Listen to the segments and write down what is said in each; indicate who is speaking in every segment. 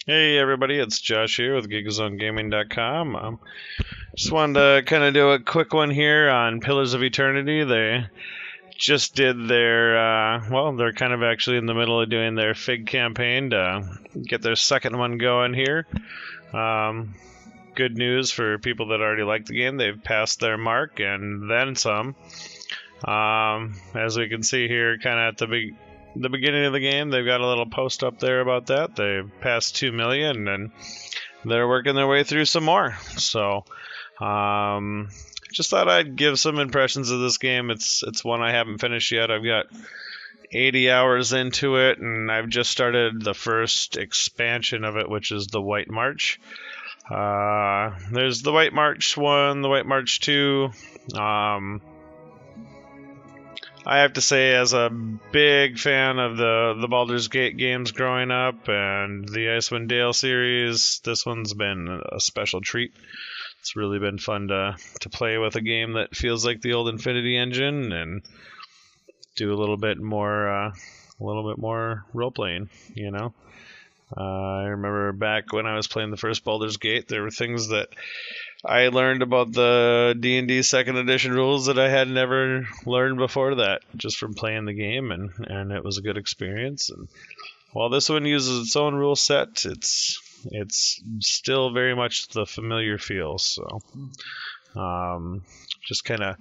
Speaker 1: Hey everybody, it's Josh here with GigaZoneGaming.com. Just wanted to kind of do a quick one here on Pillars of Eternity. They just did their, they're kind of actually in the middle of doing their FIG campaign to get their second one going here. Good news for people that already like the game. They've passed their mark and then some. As we can see here, kind of at the beginning of the game, they've got a little post up there about that. They've passed 2 million and they're working their way through some more. So, just thought I'd give some impressions of this game. It's one I haven't finished yet. I've got 80 hours into it, and I've just started the first expansion of it, which is the White March. There's the White March 1, the White March 2. I have to say, as a big fan of the Baldur's Gate games growing up and the Icewind Dale series, this one's been a special treat. It's really been fun to play with a game that feels like the old Infinity Engine and do a little bit more role playing. I remember back when I was playing the first Baldur's Gate, there were things that I learned about the D&D second edition rules that I had never learned before that, just from playing the game, and it was a good experience. And while this one uses its own rule set, it's still very much the familiar feel. So just kind of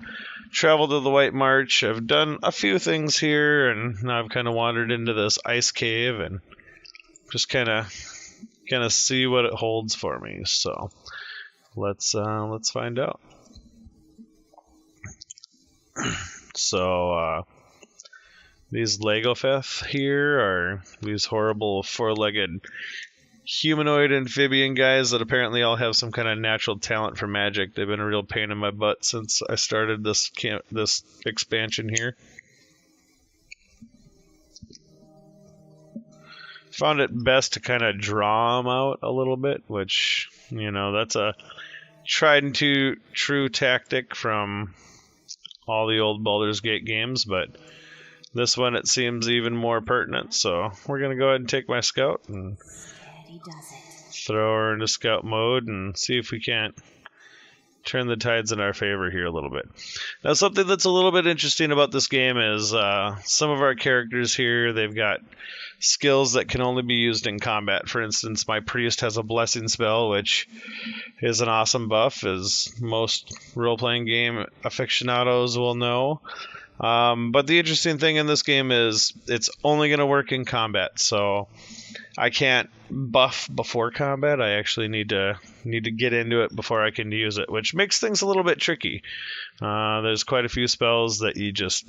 Speaker 1: traveled to the White March. I've done a few things here, and now I've kind of wandered into this ice cave and just kind of see what it holds for me. So let's find out. So these Lagotheth here are these horrible four-legged humanoid amphibian guys that apparently all have some kind of natural talent for magic. They've been a real pain in my butt since I started this expansion here. Found it best to kind of draw them out a little bit, which, that's a tried and true tactic from all the old Baldur's Gate games, but this one it seems even more pertinent. So we're going to go ahead and take my scout and throw her into scout mode and see if we can't turn the tides in our favor here a little bit. Now, something that's a little bit interesting about this game is some of our characters here, they've got skills that can only be used in combat. For instance, my priest has a blessing spell, which is an awesome buff, as most role-playing game aficionados will know. But the interesting thing in this game is it's only going to work in combat, so I can't buff before combat. I actually need to get into it before I can use it, which makes things a little bit tricky. There's quite a few spells that you just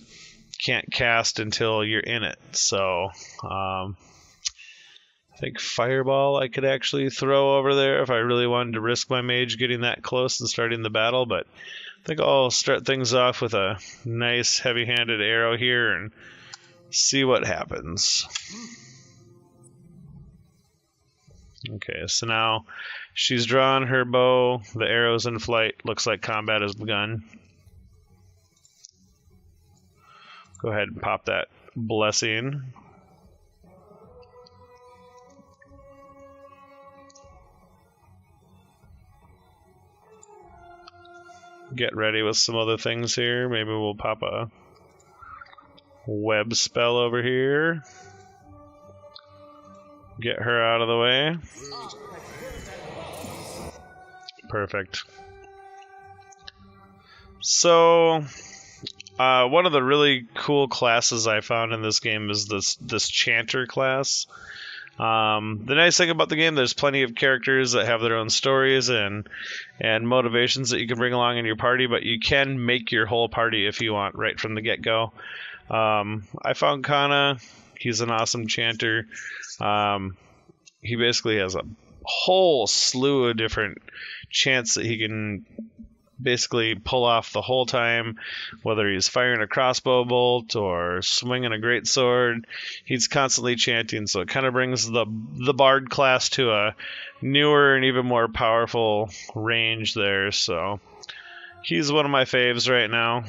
Speaker 1: can't cast until you're in it. So I think Fireball I could actually throw over there if I really wanted to risk my mage getting that close and starting the battle, but I think I'll start things off with a nice heavy-handed arrow here and see what happens. Okay, so now she's drawn her bow, the arrow's in flight, looks like combat has begun. Go ahead and pop that blessing. Get ready with some other things here. Maybe we'll pop a web spell over here. Get her out of the way. Perfect. So one of the really cool classes I found in this game is this Chanter class. The nice thing about the game, there's plenty of characters that have their own stories and motivations that you can bring along in your party, but you can make your whole party if you want right from the get-go. I found Kana. He's an awesome Chanter. He basically has a whole slew of different chants that he can basically pull off the whole time, whether he's firing a crossbow bolt or swinging a great sword. He's constantly chanting, so it kind of brings the bard class to a newer and even more powerful range there. So he's one of my faves right now.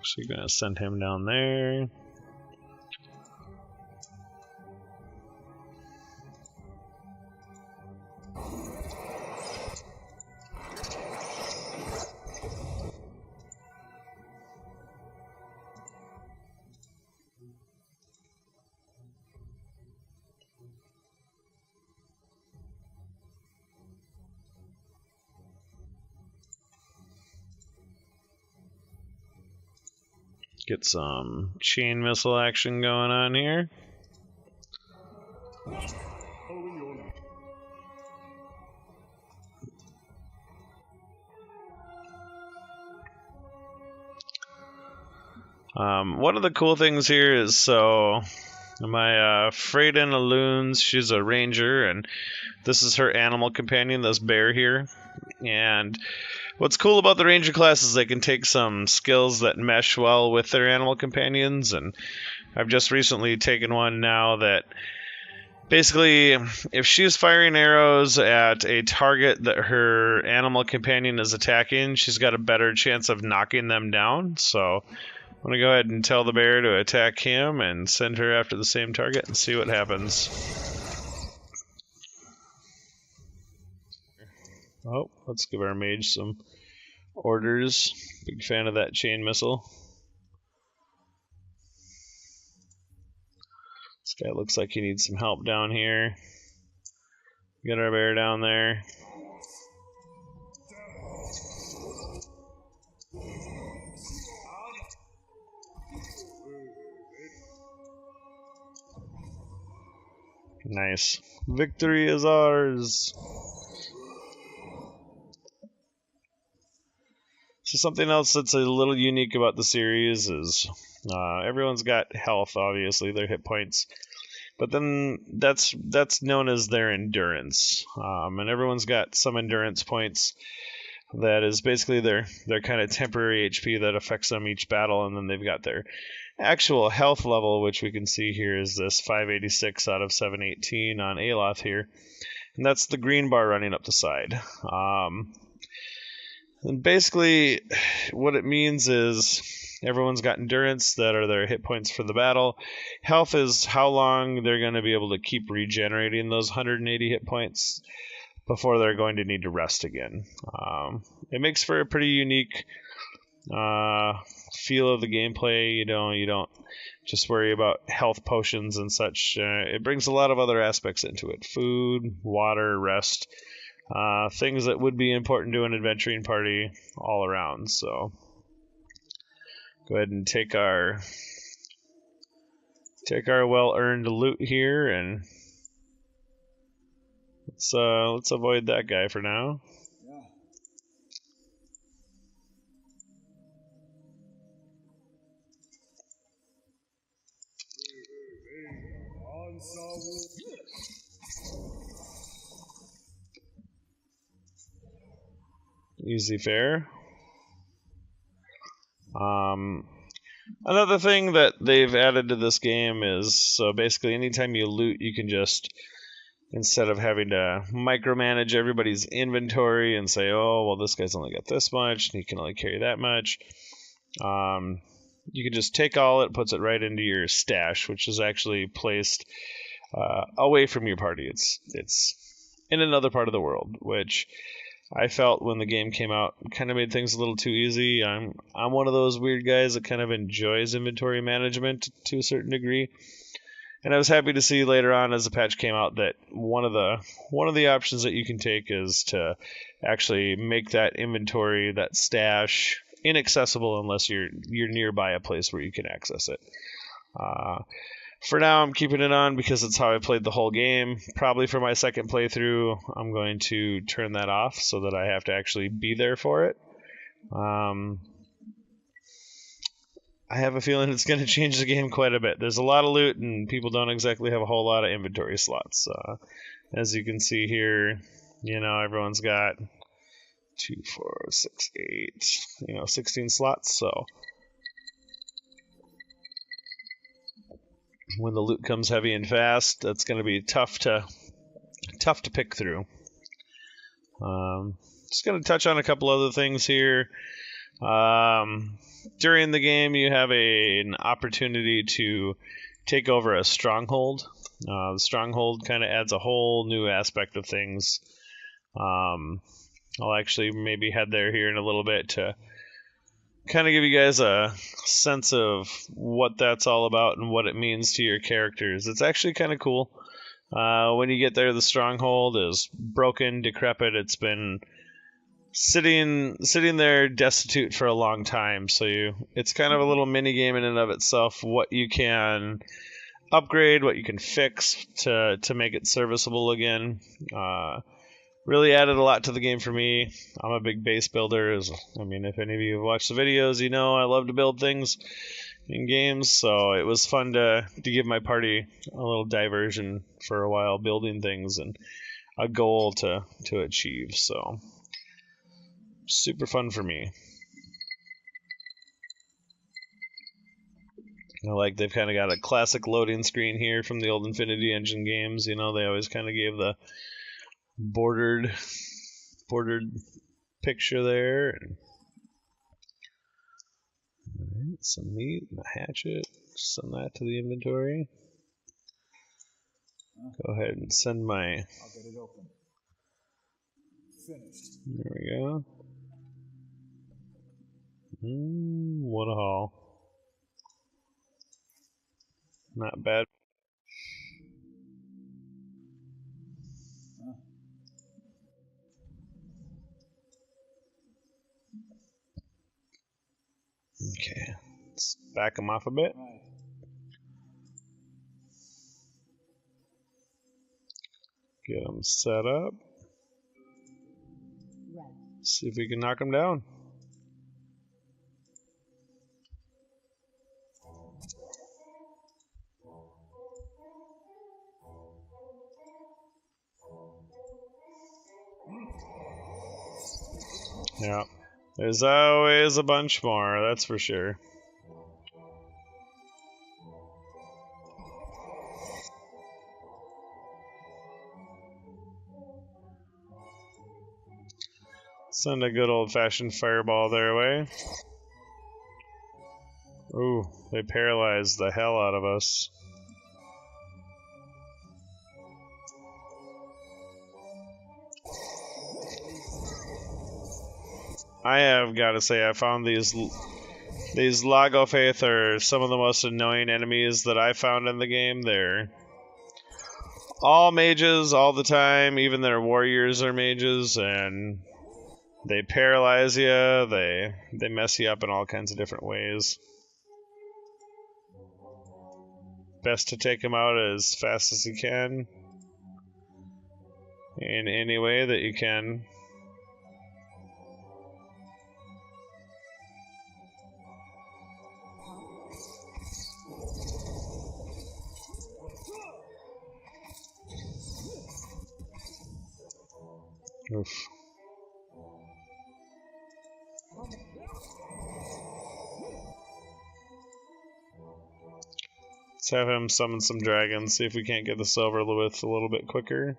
Speaker 1: Actually gonna send him down there. Get some chain missile action going on here. One of the cool things here is, so my Freydin Alloons, she's a ranger, and this is her animal companion, this bear here. And what's cool about the ranger class is they can take some skills that mesh well with their animal companions, and I've just recently taken one now that basically, if she's firing arrows at a target that her animal companion is attacking, she's got a better chance of knocking them down. So I'm going to go ahead and tell the bear to attack him and send her after the same target and see what happens. Oh, let's give our mage some orders. Big fan of that chain missile. This guy looks like he needs some help down here. Get our bear down there. Nice. Victory is ours. So something else that's a little unique about the series is everyone's got health, obviously, their hit points. But then that's known as their endurance. And everyone's got some endurance points that is basically their kind of temporary HP that affects them each battle, and then they've got their actual health level, which we can see here is this 586 out of 718 on Aloth here. And that's the green bar running up the side. And basically what it means is everyone's got endurance, that are their hit points for the battle. Health is how long they're going to be able to keep regenerating those 180 hit points before they're going to need to rest again. It makes for a pretty unique feel of the gameplay. You don't just worry about health potions and such. It brings a lot of other aspects into it: food, water, rest, things that would be important to an adventuring party all around. So go ahead and take our well-earned loot here, and let's avoid that guy for now. Easy fare. Another thing that they've added to this game is, so basically anytime you loot, you can just, instead of having to micromanage everybody's inventory and say, oh, well, this guy's only got this much and he can only carry that much, you can just take all it, puts it right into your stash, which is actually placed away from your party. It's in another part of the world, which I felt when the game came out kind of made things a little too easy. I'm one of those weird guys that kind of enjoys inventory management to a certain degree, and I was happy to see later on as the patch came out that one of the options that you can take is to actually make that inventory, that stash, inaccessible unless you're nearby a place where you can access it. For now, I'm keeping it on because it's how I played the whole game. Probably for my second playthrough, I'm going to turn that off so that I have to actually be there for it. I have a feeling it's going to change the game quite a bit. There's a lot of loot, and people don't exactly have a whole lot of inventory slots. As you can see here, everyone's got 2, 4, 6, 8, 16 slots, so when the loot comes heavy and fast, that's going to be tough to pick through. Just going to touch on a couple other things here. During the game, you have an opportunity to take over a stronghold. The stronghold kind of adds a whole new aspect of things. I'll actually maybe head there here in a little bit to kind of give you guys a sense of what that's all about and what it means to your characters. It's actually kind of cool. When you get there, the stronghold is broken, decrepit. It's been sitting there destitute for a long time. So it's kind of a little mini game in and of itself. What you can upgrade, what you can fix to make it serviceable again. Really added a lot to the game for me. I'm a big base builder. I mean, if any of you have watched the videos, you know I love to build things in games. So it was fun to give my party a little diversion for a while, building things and a goal to achieve. So super fun for me. Like they've kind of got a classic loading screen here from the old Infinity Engine games. You know, they always kind of gave the bordered picture there. Alright, some meat and a hatchet. Send that to the inventory. Go ahead and send my.
Speaker 2: I'll get it open. Finished.
Speaker 1: There we go. What a haul. Not bad. Okay, let's back them off a bit.
Speaker 2: Right.
Speaker 1: Get them set up. See if we can knock them down. Yeah, there's always a bunch more, that's for sure. Send a good old-fashioned fireball their way. Ooh, they paralyzed the hell out of us. I have got to say, I found these Lagofaith are some of the most annoying enemies that I found in the game. They're all mages all the time, even their warriors are mages, and they paralyze you, they mess you up in all kinds of different ways. Best to take them out as fast as you can, in any way that you can. Oof. Let's have him summon some dragons, see if we can't get this over with a little bit quicker.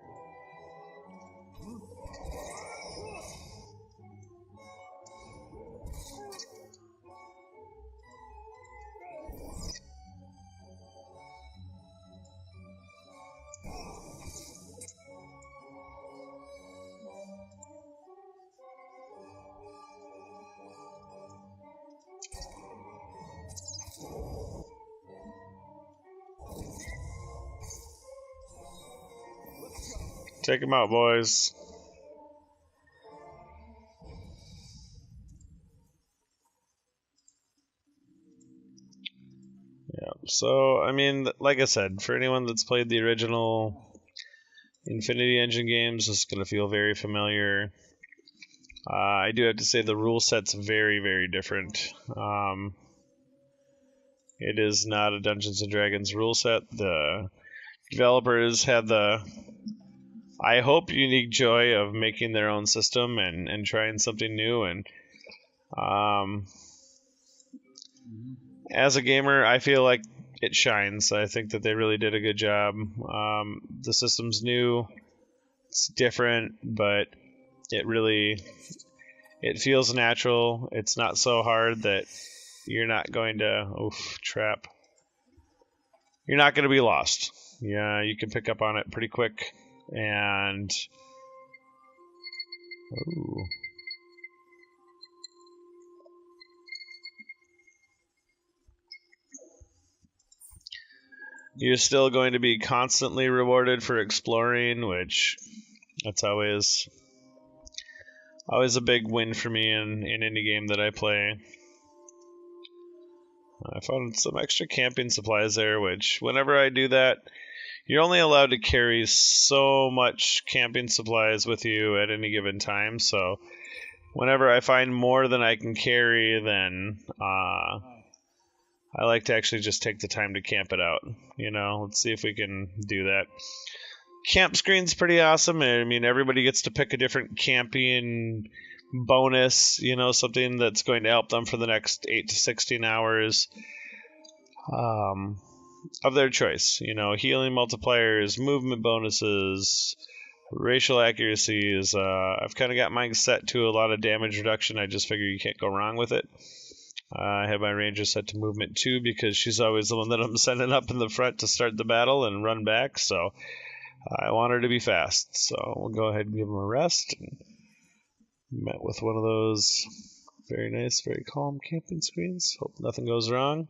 Speaker 1: Take them out, boys. Yeah, so, I mean, like I said, for anyone that's played the original Infinity Engine games, it's going to feel very familiar. I do have to say the rule set's very, very different. It is not a Dungeons & Dragons rule set. The developers had the, I hope, unique joy of making their own system and trying something new. And as a gamer, I feel like it shines. I think that they really did a good job. The system's new, it's different, but it really it feels natural. It's not so hard that you're not going to trap. You're not going to be lost. Yeah, you can pick up on it pretty quick, and ooh. You're still going to be constantly rewarded for exploring, which that's always a big win for me in any game that I play. I found some extra camping supplies there, which whenever I do that, you're only allowed to carry so much camping supplies with you at any given time. So whenever I find more than I can carry, then I like to actually just take the time to camp it out. Let's see if we can do that. Camp screen's pretty awesome. I mean, everybody gets to pick a different camping bonus, something that's going to help them for the next 8 to 16 hours of their choice. Healing multipliers, movement bonuses, racial accuracies. I've kind of got mine set to a lot of damage reduction. I just figure you can't go wrong with it. I have my ranger set to movement 2 because she's always the one that I'm sending up in the front to start the battle and run back. So I want her to be fast. So we'll go ahead and give him a rest. Met with one of those very nice, very calm camping screens. Hope nothing goes wrong.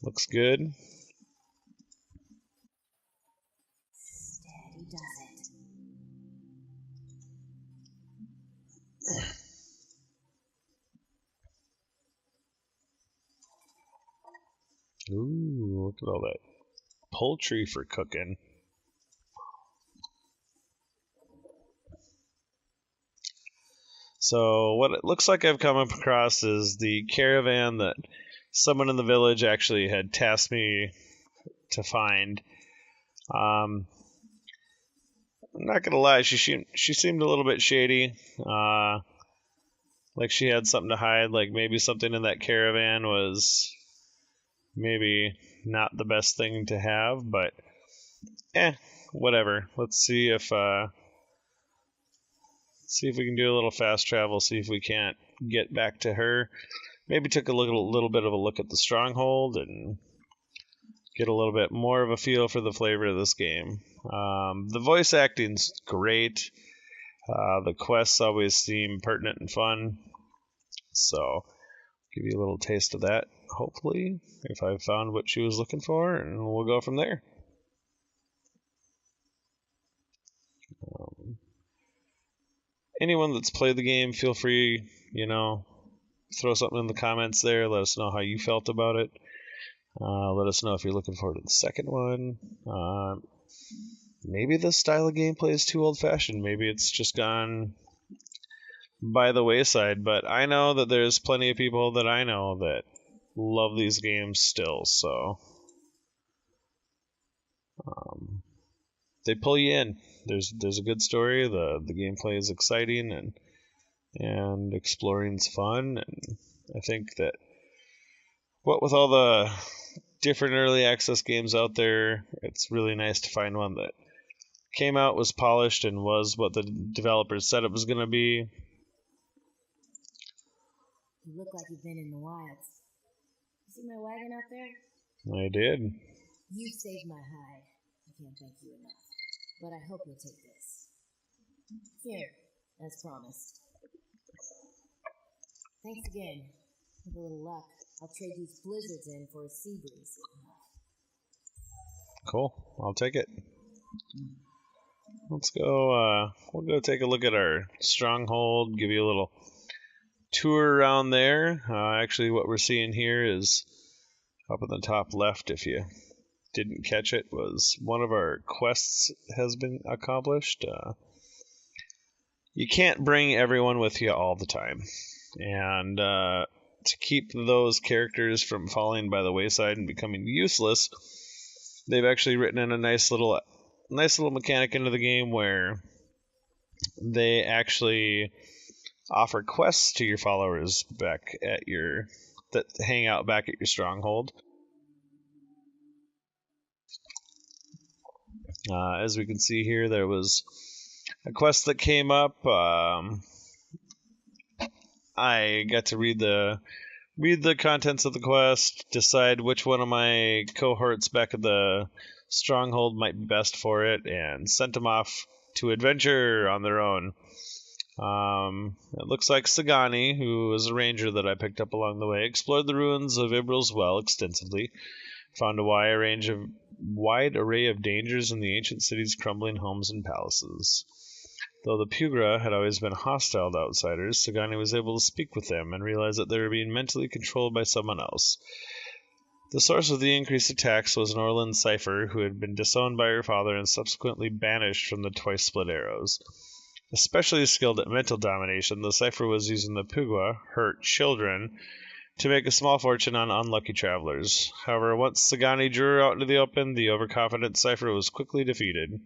Speaker 1: Looks good.
Speaker 2: Steady does it.
Speaker 1: Ooh, look at all that poultry for cooking. So what it looks like I've come up across is the caravan that someone in the village actually had tasked me to find. I'm not gonna lie, she seemed a little bit shady. Like she had something to hide. Like maybe something in that caravan was maybe not the best thing to have, but whatever. Let's see if we can do a little fast travel. See if we can't get back to her. Maybe took a little bit of a look at the stronghold and get a little bit more of a feel for the flavor of this game. The voice acting's great. The quests always seem pertinent and fun. So, give you a little taste of that, hopefully, if I found what she was looking for, and we'll go from there. Anyone that's played the game, feel free, throw something in the comments there. Let us know how you felt about it. Let us know if you're looking forward to the second one. Maybe the style of gameplay is too old-fashioned. Maybe it's just gone by the wayside. But I know that there's plenty of people that I know that love these games still. So they pull you in. There's a good story. The gameplay is exciting and exploring's fun. And I think that what with all the different early access games out there, it's really nice to find one that came out, was polished, and was what the developers said it was going to be.
Speaker 2: You look like you've been in the wilds. You see my wagon out there?
Speaker 1: I did.
Speaker 2: You saved my hide. I can't thank you enough. But I hope you'll take this. Here, as promised. Thanks again. With a little luck, I'll trade these blizzards in for a sea breeze.
Speaker 1: Cool. I'll take it. Let's go. We'll go take a look at our stronghold. Give you a little tour around there. Actually, what we're seeing here is up in the top left. If you didn't catch it, was one of our quests has been accomplished. You can't bring everyone with you all the time, and to keep those characters from falling by the wayside and becoming useless, they've actually written in a nice little mechanic into the game where they actually offer quests to your followers back at that hang out back at your stronghold. As we can see here, there was a quest that came up. I got to read the contents of the quest, decide which one of my cohorts back at the stronghold might be best for it, and sent them off to adventure on their own. It looks like Sagani, who was a ranger that I picked up along the way, explored the ruins of Ibril's Well extensively, found a wide array of dangers in the ancient city's crumbling homes and palaces. Though the Pugra had always been hostile to outsiders, Sagani was able to speak with them and realize that they were being mentally controlled by someone else. The source of the increased attacks was an Orlan cipher who had been disowned by her father and subsequently banished from the Twice Split Arrows. Especially skilled at mental domination, the cipher was using the Pugra, her children, to make a small fortune on unlucky travelers. However, once Sagani drew her out into the open, the overconfident cipher was quickly defeated.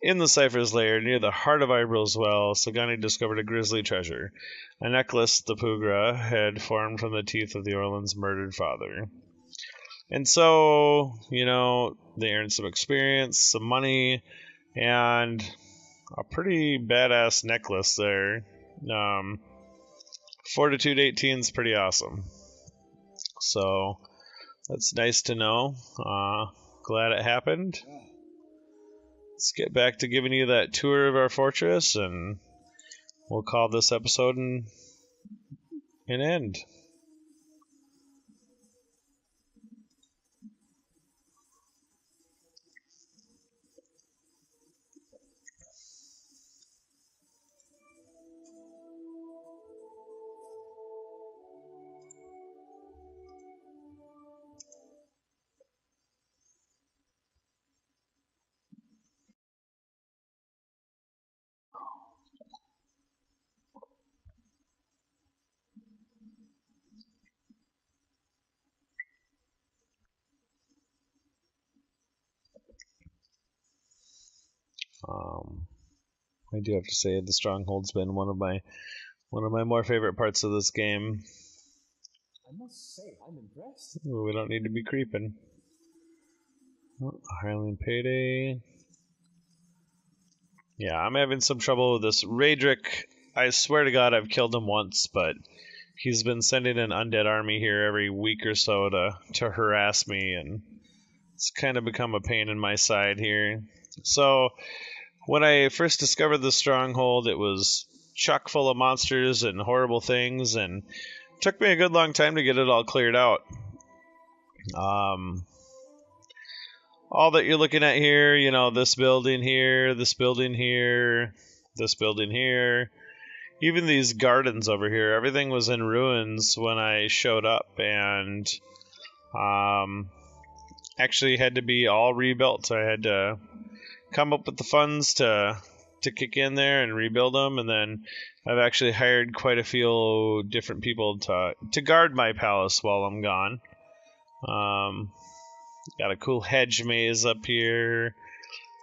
Speaker 1: In the cipher's lair, near the heart of Ibril's Well, Sagani discovered a grisly treasure, a necklace the Pugra had formed from the teeth of the Orlan's murdered father. And so, they earned some experience, some money, and a pretty badass necklace there. Fortitude 18 is pretty awesome. So, that's nice to know. Glad it happened. Let's get back to giving you that tour of our fortress, and we'll call this episode an end. I do have to say the Stronghold's been one of my more favorite parts of this game.
Speaker 3: I must say, I'm impressed.
Speaker 1: Ooh, we don't need to be creeping. Oh, Hireling Payday. Yeah, I'm having some trouble with this. Raedric, I swear to God I've killed him once, but he's been sending an undead army here every week or so to harass me, and it's kind of become a pain in my side here. So, when I first discovered the Stronghold, it was chock full of monsters and horrible things, and it took me a good long time to get it all cleared out. All that you're looking at here, this building here, this building here, this building here, even these gardens over here, everything was in ruins when I showed up, and actually had to be all rebuilt. So I had to come up with the funds to kick in there and rebuild them, and then I've actually hired quite a few different people to guard my palace while I'm gone. Got a cool hedge maze up here.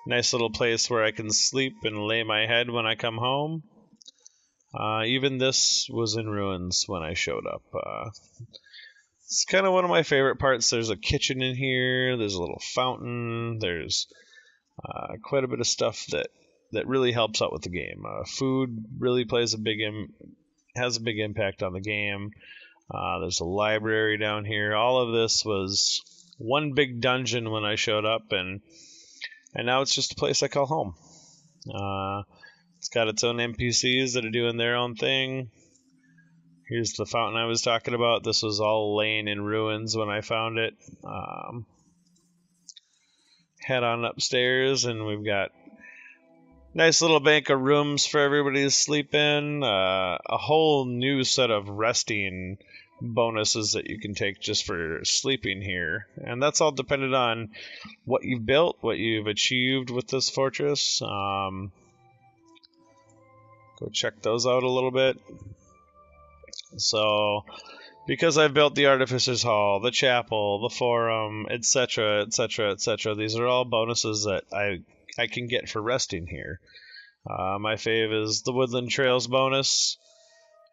Speaker 1: Nice little place where I can sleep and lay my head when I come home. Even this was in ruins when I showed up. It's kind of one of my favorite parts. There's a kitchen in here. There's a little fountain. There's quite a bit of stuff that really helps out with the game. Food really has a big impact on the game. There's a library down here. All of this was one big dungeon when I showed up, and now it's just a place I call home. It's got its own NPCs that are doing their own thing. Here's the fountain I was talking about. This was all laying in ruins when I found it. Head on upstairs, and we've got nice little bank of rooms for everybody to sleep in. A whole new set of resting bonuses that you can take just for sleeping here, and that's all dependent on what you've built, what you've achieved with this fortress. Go check those out a little bit. So, because I've built the Artificer's Hall, the Chapel, the Forum, etc., etc., etc., these are all bonuses that I can get for resting here. My fave is the Woodland Trails bonus.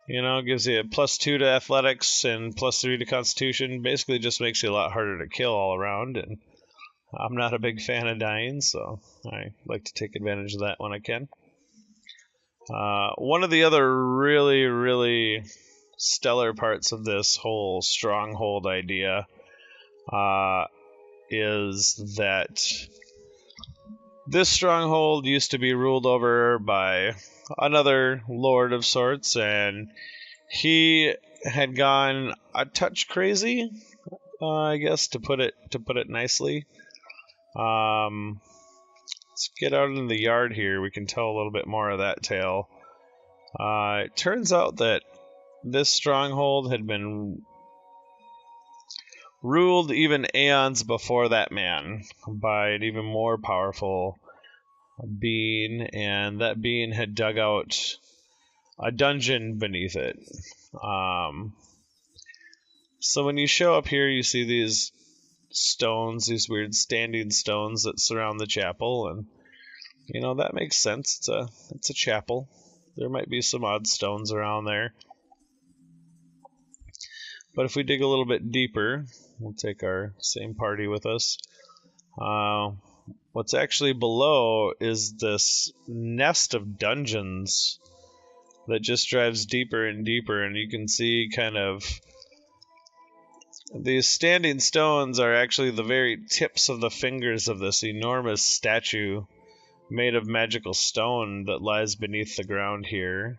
Speaker 1: Gives you a +2 to athletics and +3 to constitution. Basically just makes you a lot harder to kill all around, and I'm not a big fan of dying, so I like to take advantage of that when I can. One of the other really, really stellar parts of this whole stronghold idea is that this stronghold used to be ruled over by another lord of sorts, and he had gone a touch crazy, I guess, to put it nicely. Let's get out in the yard here. We can tell a little bit more of that tale. It turns out that this stronghold had been ruled even aeons before that man by an even more powerful being, and that being had dug out a dungeon beneath it. So when you show up here, you see these stones, these weird standing stones that surround the chapel, and you know that makes sense. It's a chapel. There might be some odd stones around there. But if we dig a little bit deeper, we'll take our same party with us. What's actually below is this nest of dungeons that just drives deeper and deeper, and you can see kind of these standing stones are actually the very tips of the fingers of this enormous statue made of magical stone that lies beneath the ground here.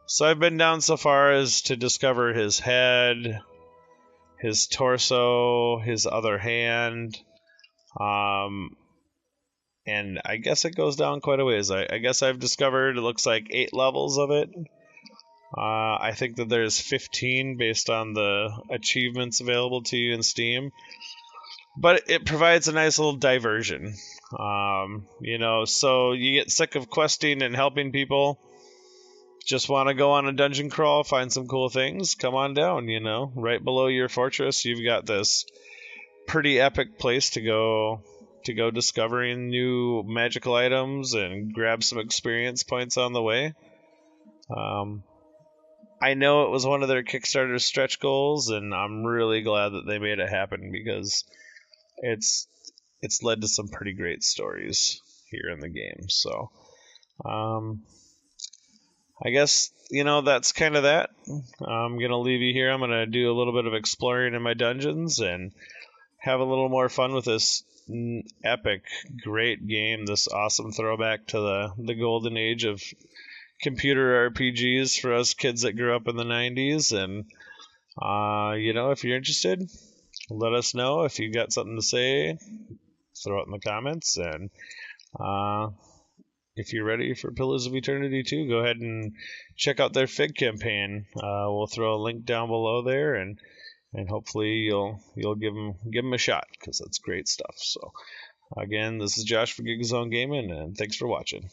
Speaker 1: So I've been down so far as to discover his head, his torso, his other hand, and I guess it goes down quite a ways. I guess I've discovered, it looks like 8 levels of it. I think that there's 15 based on the achievements available to you in Steam. But it provides a nice little diversion. So you get sick of questing and helping people, just want to go on a dungeon crawl, find some cool things, come on down, right below your fortress, you've got this pretty epic place to go discovering new magical items and grab some experience points on the way. I know it was one of their Kickstarter stretch goals, and I'm really glad that they made it happen, because it's led to some pretty great stories here in the game. So I guess, that's kind of that. I'm going to leave you here. I'm going to do a little bit of exploring in my dungeons and have a little more fun with this epic, great game, this awesome throwback to the golden age of computer RPGs for us kids that grew up in the 90s. And, if you're interested, let us know. If you've got something to say, throw it in the comments. And if you're ready for Pillars of Eternity 2, go ahead and check out their Fig campaign. We'll throw a link down below there, and hopefully you'll give them a shot, because that's great stuff. So again, this is Josh for Gigazone Gaming, and thanks for watching.